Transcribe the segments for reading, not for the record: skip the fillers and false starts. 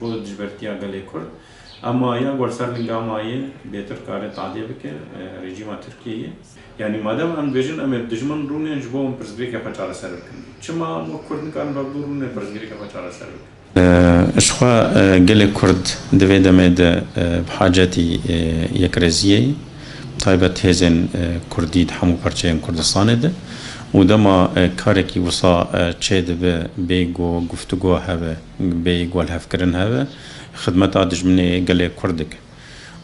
بود جبرتیا گلی کرد اما یا گرسر لنگامایی بهتر کار تعدیه بکه رژیم ترکیه یعنی مادام ام بیشتر ام دشمن رونه جبوم پرسپری که پچاله سر بکن چما مو کرد نکان رابطه رونه پرسپری که پچاله سر بکن اشخا گلی کرد دوید مد بحاجتی یک رزیه طایبت هزین کردید همو پرچه کردستانه ده و دما کاری که وسا چه به بیگو گفتگو هوا بیگو الهفکرن هوا خدمت آدجمنه گله کردک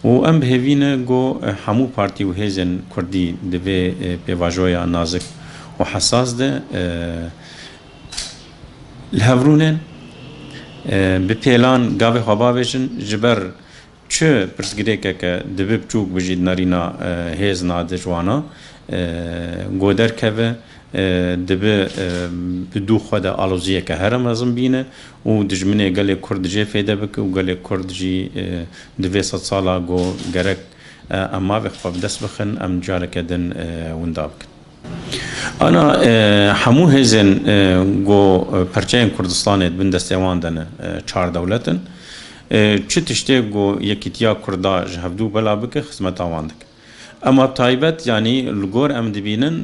و ام بهوینه گو همو پارتی و هزین کردی دوی پیواجویا نازک و حساس ده الهورونن به پیلان گاوی خوابا بشن جبر چه پرسگیره که دوی بچوک بجید نارینا هز ناده جوانا گودر که دبه بدو خدا آلوزیه که هرم ازم بینه و دجمنه گله کرد جه فیده بکه و گله کرد جی دوی ست سالا گو گرک اما بخواب دست بخن ام جاره کدن وندا بکن انا همو هزن گو پرچه کردستانت بین دستیوان دنه 4 دولتن چه تشته گو یکیتیا کردا جهبدو بلا بکه خدمت آوان دک اما طایبت یعنی لگور ام دبینن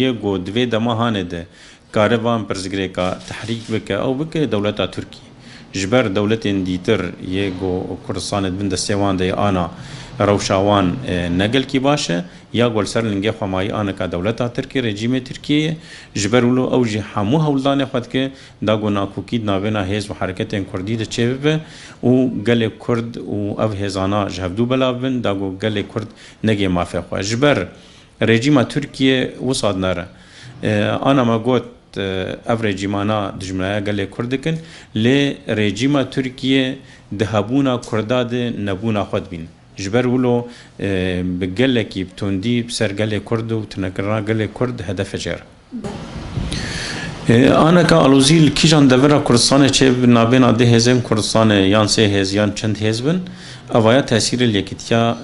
یه گو دوی دماهانه ده کاروان پرزگره کا تحریک بکه او بکه دولتا ترکی جبر دولت دیتر یه گو کردستانت بین دستیوان ده آنا روشاوان نگل کی باشه یا گل سر لنگه خمایی آن کا دولت ترکی رژیم ترکیه جبر ولو اوجی همو هولدان خود که دا گنا کوکید ناوینا هز و حرکت کردی ده چه به و گل کرد و او هزانا جهبدو بلابن دا گو گل کرد نگه مافق و جبر رژیم ترکیه وصاد نره آنا ما گوت اف رژیمانا دجمنایا گل کردکن لی رژیم ترکیه دهبونا کرداد نبونا خود بین جبر ولو بقلة كي بتوندي بسر قلة كرد وتنكرنا قلة كرد هدف جار أنا كألوزيل كيجان دفرا كردستان چه نابين عده هزم كردستان يان سه هز يان چند هزبن أوايا تأثير اليكتيا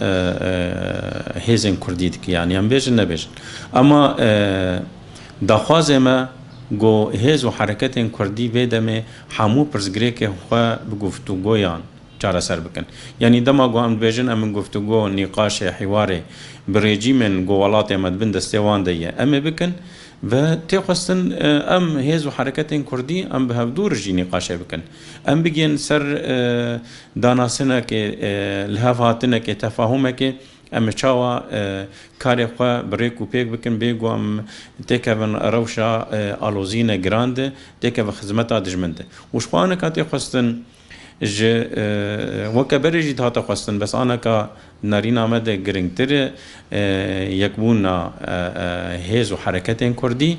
هزم كرديد كي يعني هم بيجن نبيجن أما دخواز ما جو هز وحركات كردي بيدمه حمو برزگره که خوا بگفتگو یان چاره سر بکن یعنی دما گو ام بیژن ام گفتگو نقاش حوار برژیم گوالات مدبن دستوان دیه ام بکن و تخستن ام هز و حرکت کردی ام به دور جی نقاش بکن ام بگین سر داناسنه که لهفاتنه که تفاهمه که ام چاوا کار خو بریک و پیک بکن بیگو ام تکون روشا آلوزینه گرانده تکو خدمت دجمنده وشخوانه که تخستن ج وكبرجي هاتا خواستن بس أنا كنارينا مدى جرينتر يكبونا هيز وحركتين كردي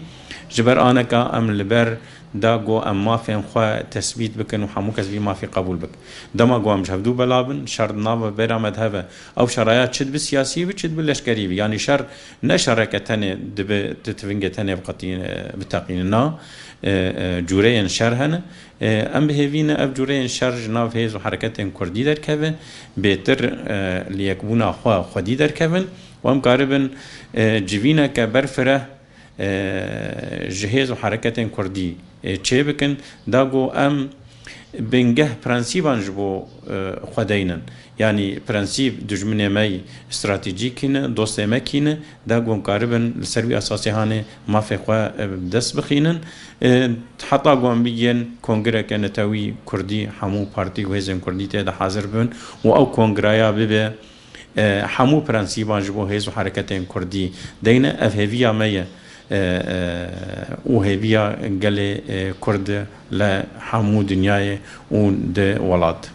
جبر أنا كأم لبر دا جو أم ما في خوا تثبيت بكن وحمو كسبي ما في قبول بك دما جو أم جهدو بلابن شر ناب برا مذهبه أو شرايات شد بالسياسي وشد باللشكري يعني شر نشركة تاني دب تتفنج تاني بقتين بتقيننا جورين شرهن ام بهوینه اف جورين شر جناف هيز وحركتين كردي در كفن بيتر ليكبونا خودي در كفن وام قاربن جوينه كبرفره جهاز وحركتين كردي چه بكن داغو ام بنگه پرنسيبان جبو خدينن يعني پرنسيب دجمنه مي استراتيجيكين دوست مكين داغو قاربن لسروي اساسي هانه ما في خوا دست بخينن حتى قوم بيجن كونغرا كنتاوي كردي حمو بارتي وهزن كردي تدا حاضر بن او كونغرايا بيبه حمو پرنسيبان جبو هز وحركتين كردي دينا افهيا مي وهيبيا قال كرد لا حمو دنياي ود ولاد